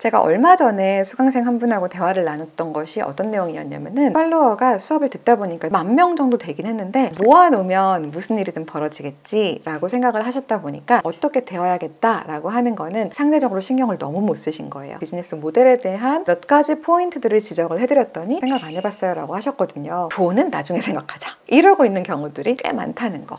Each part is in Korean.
제가 얼마 전에 수강생 한 분하고 대화를 나눴던 것이 어떤 내용이었냐면은 팔로워가 수업을 듣다 보니까 10,000명 정도 되긴 했는데 모아놓으면 무슨 일이든 벌어지겠지 라고 생각을 하셨다 보니까 어떻게 되어야겠다 라고 하는 거는 상대적으로 신경을 너무 못 쓰신 거예요. 비즈니스 모델에 대한 몇 가지 포인트들을 지적을 해드렸더니 생각 안 해봤어요 라고 하셨거든요. 돈은 나중에 생각하자 이러고 있는 경우들이 꽤 많다는 거.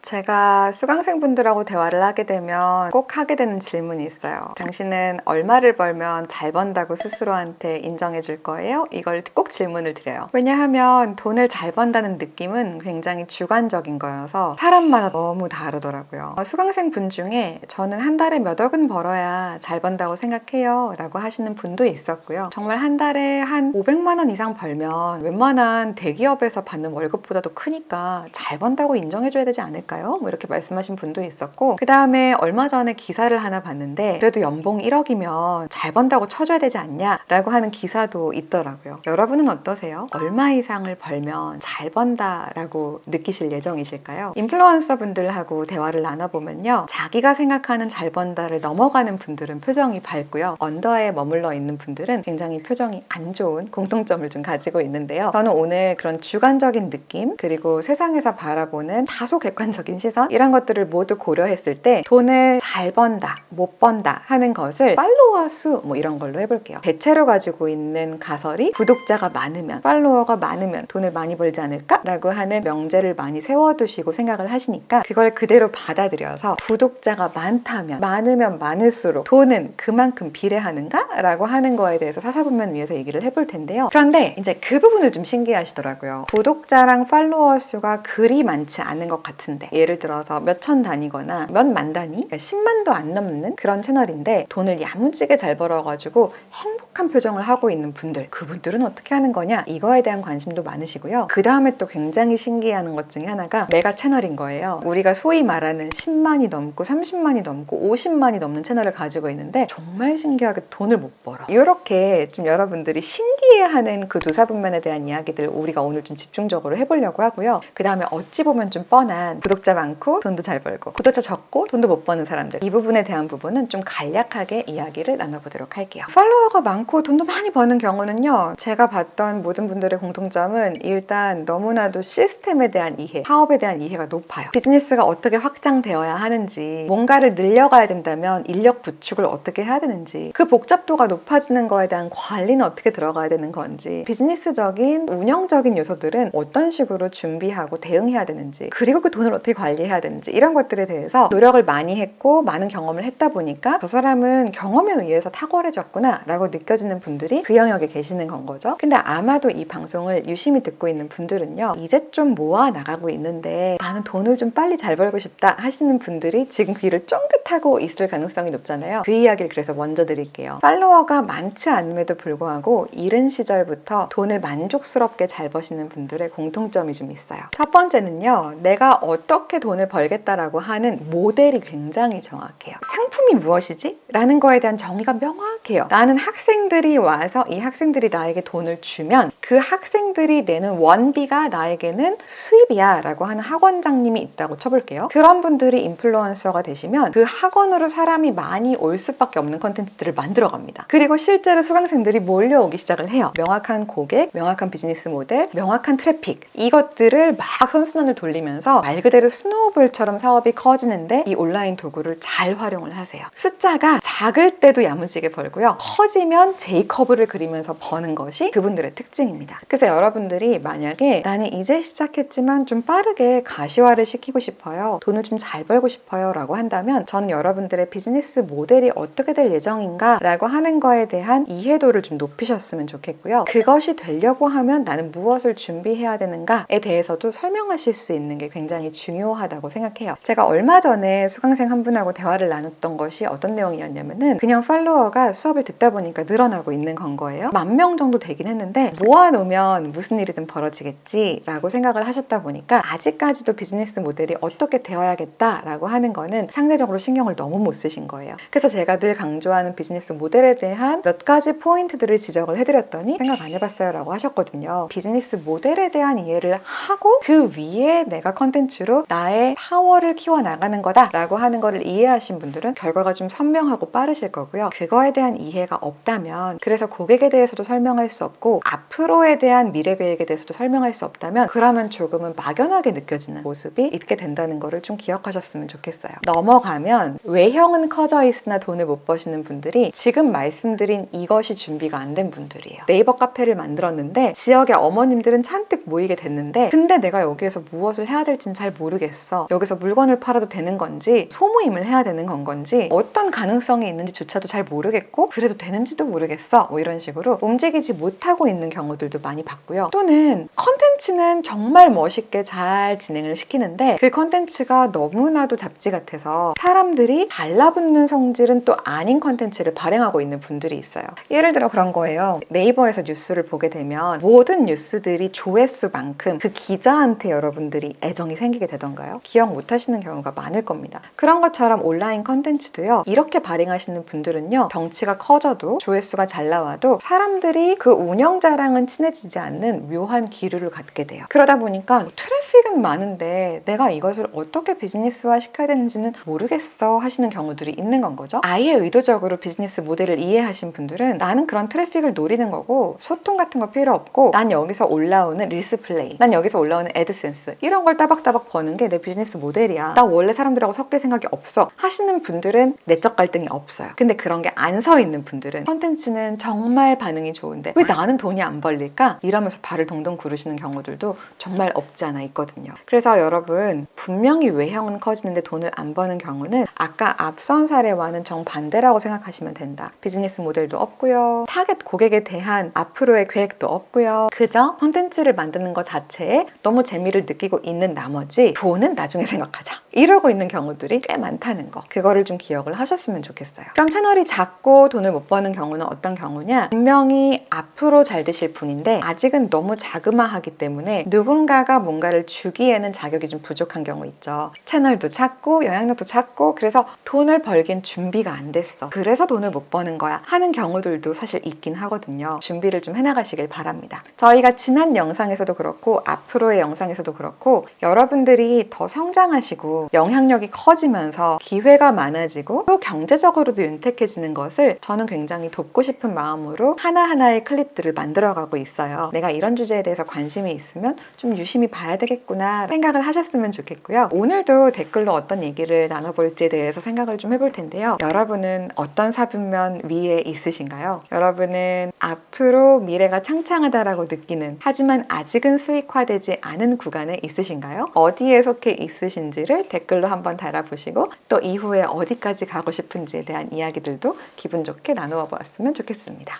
제가 수강생분들하고 대화를 하게 되면 꼭 하게 되는 질문이 있어요. 당신은 얼마를 벌면 잘 번다고 스스로한테 인정해 줄 거예요? 이걸 꼭 질문을 드려요. 왜냐하면 돈을 잘 번다는 느낌은 굉장히 주관적인 거여서 사람마다 너무 다르더라고요. 수강생분 중에 저는 한 달에 몇 억은 벌어야 잘 번다고 생각해요 라고 하시는 분도 있었고요. 정말 한 달에 한 500만 원 이상 벌면 웬만한 대기업에서 받는 월급보다도 크니까 잘 번다고 인정해 줘야 되지 않을까 뭐 이렇게 말씀하신 분도 있었고, 그 다음에 얼마 전에 기사를 하나 봤는데 그래도 연봉 1억이면 잘 번다고 쳐줘야 되지 않냐 라고 하는 기사도 있더라고요. 여러분은 어떠세요? 얼마 이상을 벌면 잘 번다 라고 느끼실 예정이실까요? 인플루언서 분들하고 대화를 나눠보면요, 자기가 생각하는 잘 번다를 넘어가는 분들은 표정이 밝고요, 언더에 머물러 있는 분들은 굉장히 표정이 안 좋은 공통점을 좀 가지고 있는데요. 저는 오늘 그런 주관적인 느낌, 그리고 세상에서 바라보는 다소 객관적인 시선, 이런 것들을 모두 고려했을 때 돈을 잘 번다, 못 번다 하는 것을 팔로워 수 이런 걸로 해볼게요. 대체로 가지고 있는 가설이 구독자가 많으면, 팔로워가 많으면 돈을 많이 벌지 않을까? 라고 하는 명제를 많이 세워두시고 생각을 하시니까 그걸 그대로 받아들여서 구독자가 많다면 많으면 많을수록 돈은 그만큼 비례하는가? 라고 하는 거에 대해서 사사분면 위해서 얘기를 해볼 텐데요. 그런데 이제 그 부분을 좀 신기해하시더라고요. 구독자랑 팔로워 수가 그리 많지 않은 것 같은데, 예를 들어서 몇천 단위거나 몇 만 단위, 그러니까 10만도 안 넘는 그런 채널인데 돈을 야무지게 잘 벌어가지고 행복한 표정을 하고 있는 분들, 그분들은 어떻게 하는 거냐, 이거에 대한 관심도 많으시고요. 그 다음에 또 굉장히 신기해하는 것 중에 하나가 메가 채널인 거예요. 우리가 소위 말하는 10만이 넘고 30만이 넘고 50만이 넘는 채널을 가지고 있는데 정말 신기하게 돈을 못 벌어. 이렇게 좀 여러분들이 신기해하는 그 두사분면에 대한 이야기들 우리가 오늘 좀 집중적으로 해보려고 하고요. 그 다음에 어찌 보면 좀 뻔한 구독자 많고 돈도 잘 벌고 구독자 적고 돈도 못 버는 사람들, 이 부분에 대한 부분은 좀 간략하게 이야기를 나눠보도록 할게요. 팔로워가 많고 돈도 많이 버는 경우는요, 제가 봤던 모든 분들의 공통점은 일단 너무나도 시스템에 대한 이해, 사업에 대한 이해가 높아요. 비즈니스가 어떻게 확장되어야 하는지, 뭔가를 늘려가야 된다면 인력 구축을 어떻게 해야 되는지, 그 복잡도가 높아지는 거에 대한 관리는 어떻게 들어가야 되는 건지, 비즈니스적인 운영적인 요소들은 어떤 식으로 준비하고 대응해야 되는지, 그리고 그 돈을 어떻게 관리해야 되는지, 이런 것들에 대해서 노력을 많이 했고 많은 경험을 했다 보니까 저 사람은 경험에 의해서 탁월해졌구나 라고 느껴지는 분들이 그 영역에 계시는 건 거죠. 근데 아마도 이 방송을 유심히 듣고 있는 분들은요, 이제 좀 모아 나가고 있는데 나는 돈을 좀 빨리 잘 벌고 싶다 하시는 분들이 지금 귀를 쫑긋하고 있을 가능성이 높잖아요. 그 이야기를 그래서 먼저 드릴게요. 팔로워가 많지 않음에도 불구하고 이른 시절부터 돈을 만족스럽게 잘 버시는 분들의 공통점이 좀 있어요. 첫 번째는요, 내가 어떻게 돈을 벌겠다라고 하는 모델이 굉장히 정확해요. 상품이 무엇이지? 라는 거에 대한 정의가 명확해요. 나는 학생들이 와서 이 학생들이 나에게 돈을 주면 그 학생들이 내는 원비가 나에게는 수입이야 라고 하는 학원장님이 있다고 쳐볼게요. 그런 분들이 인플루언서가 되시면 그 학원으로 사람이 많이 올 수밖에 없는 컨텐츠들을 만들어 갑니다. 그리고 실제로 수강생들이 몰려오기 시작을 해요. 명확한 고객, 명확한 비즈니스 모델, 명확한 트래픽, 이것들을 막 선순환을 돌리면서 말 그대로 스노우볼처럼 사업이 커지는데 이 온라인 도구를 잘 활용을 하세요. 숫자가 작을 때도 야무지게 벌고요, 커지면 J커브를 그리면서 버는 것이 그분들의 특징입니다. 그래서 여러분들이 만약에 나는 이제 시작했지만 좀 빠르게 가시화를 시키고 싶어요, 돈을 좀 잘 벌고 싶어요 라고 한다면 저는 여러분들의 비즈니스 모델이 어떻게 될 예정인가 라고 하는 거에 대한 이해도를 좀 높이셨으면 좋겠고요. 그것이 되려고 하면 나는 무엇을 준비해야 되는가에 대해서도 설명하실 수 있는 게 굉장히 중요하다고 생각해요. 제가 얼마 전에 수강생 한 분하고 대화를 나눴던 것이 어떤 내용이었냐면은 그냥 팔로워가 수업을 듣다 보니까 늘어나고 있는 건 거예요. 10,000명 정도 되긴 했는데 모아놓으면 무슨 일이든 벌어지겠지 라고 생각을 하셨다 보니까 아직까지도 비즈니스 모델이 어떻게 되어야겠다 라고 하는 거는 상대적으로 신경을 너무 못 쓰신 거예요. 그래서 제가 늘 강조하는 비즈니스 모델에 대한 몇 가지 포인트들을 지적을 해드렸더니 생각 안 해봤어요 라고 하셨거든요. 비즈니스 모델에 대한 이해를 하고 그 위에 내가 컨텐츠로 것도 나의 파워를 키워나가는 거다라고 하는 거를 이해하신 분들은 결과가 좀 선명하고 빠르실 거고요. 그거에 대한 이해가 없다면, 그래서 고객에 대해서도 설명할 수 없고 앞으로에 대한 미래 계획에 대해서도 설명할 수 없다면, 그러면 조금은 막연하게 느껴지는 모습이 있게 된다는 거를 좀 기억하셨으면 좋겠어요. 넘어가면 외형은 커져 있으나 돈을 못 버시는 분들이 지금 말씀드린 이것이 준비가 안 된 분들이에요. 네이버 카페를 만들었는데 지역의 어머님들은 잔뜩 모이게 됐는데, 근데 내가 여기에서 무엇을 해야 될지는 잘 모르겠어. 여기서 물건을 팔아도 되는 건지, 소모임을 해야 되는 건지, 어떤 가능성이 있는지조차도 잘 모르겠고 그래도 되는지도 모르겠어. 뭐 이런 식으로 움직이지 못하고 있는 경우들도 많이 봤고요. 또는 컨텐츠는 정말 멋있게 잘 진행을 시키는데 그 컨텐츠가 너무나도 잡지 같아서 사람들이 달라붙는 성질은 또 아닌 컨텐츠를 발행하고 있는 분들이 있어요. 예를 들어 그런 거예요. 네이버에서 뉴스를 보게 되면 모든 뉴스들이 조회수만큼 그 기자한테 여러분들이 애정이 생기게 되던가요? 기억 못 하시는 경우가 많을 겁니다. 그런 것처럼 온라인 컨텐츠도요, 이렇게 발행하시는 분들은요, 덩치가 커져도 조회수가 잘 나와도 사람들이 그 운영자랑은 친해지지 않는 묘한 기류를 갖게 돼요. 그러다 보니까 트래픽은 많은데 내가 이것을 어떻게 비즈니스화 시켜야 되는지는 모르겠어 하시는 경우들이 있는 건 거죠. 아예 의도적으로 비즈니스 모델을 이해하신 분들은 나는 그런 트래픽을 노리는 거고 소통 같은 거 필요 없고 난 여기서 올라오는 릴스 플레이, 난 여기서 올라오는 애드센스, 이런 걸 따박따박 버는 게 내 비즈니스 모델이야. 나 원래 사람들하고 섞일 생각이 없어 하시는 분들은 내적 갈등이 없어요. 근데 그런 게 안 서 있는 분들은 컨텐츠는 정말 반응이 좋은데 왜 나는 돈이 안 벌릴까? 이러면서 발을 동동 구르시는 경우들도 정말 없지 않아 있거든요. 그래서 여러분, 분명히 외형은 커지는데 돈을 안 버는 경우는 아까 앞선 사례와는 정반대라고 생각하시면 된다. 비즈니스 모델도 없고요, 타겟 고객에 대한 앞으로의 계획도 없고요, 그저 컨텐츠를 만드는 것 자체에 너무 재미를 느끼고 있는 나머지 돈은 나중에 생각하자 이러고 있는 경우들이 꽤 많다는 거, 그거를 좀 기억을 하셨으면 좋겠어요. 그럼 채널이 작고 돈을 못 버는 경우는 어떤 경우냐? 분명히 앞으로 잘 되실 분인데 아직은 너무 자그마하기 때문에 누군가가 뭔가를 주기에는 자격이 좀 부족한 경우 있죠. 채널도 작고 영향력도 작고 그래서 돈을 벌긴 준비가 안 됐어, 그래서 돈을 못 버는 거야 하는 경우들도 사실 있긴 하거든요. 준비를 좀 해나가시길 바랍니다. 저희가 지난 영상에서도 그렇고 앞으로의 영상에서도 그렇고 여러분들이 더 성장하시고 영향력이 커지면서 기회가 많아지고 또 경제적으로도 윤택해지는 것을 저는 굉장히 돕고 싶은 마음으로 하나하나의 클립들을 만들어가고 있어요. 내가 이런 주제에 대해서 관심이 있으면 좀 유심히 봐야 되겠구나 생각을 하셨으면 좋겠고요. 오늘도 댓글로 어떤 얘기를 나눠볼지에 대해서 생각을 좀 해볼 텐데요. 여러분은 어떤 사분면 위에 있으신가요? 여러분은 앞으로 미래가 창창하다라고 느끼는, 하지만 아직은 수익화되지 않은 구간에 있으신가요? 어디에 속해 있으신지를 댓글로 한번 달아보시고 또 이후에 어디까지 가고 싶은지에 대한 이야기들도 기분 좋게 나누어 보았으면 좋겠습니다.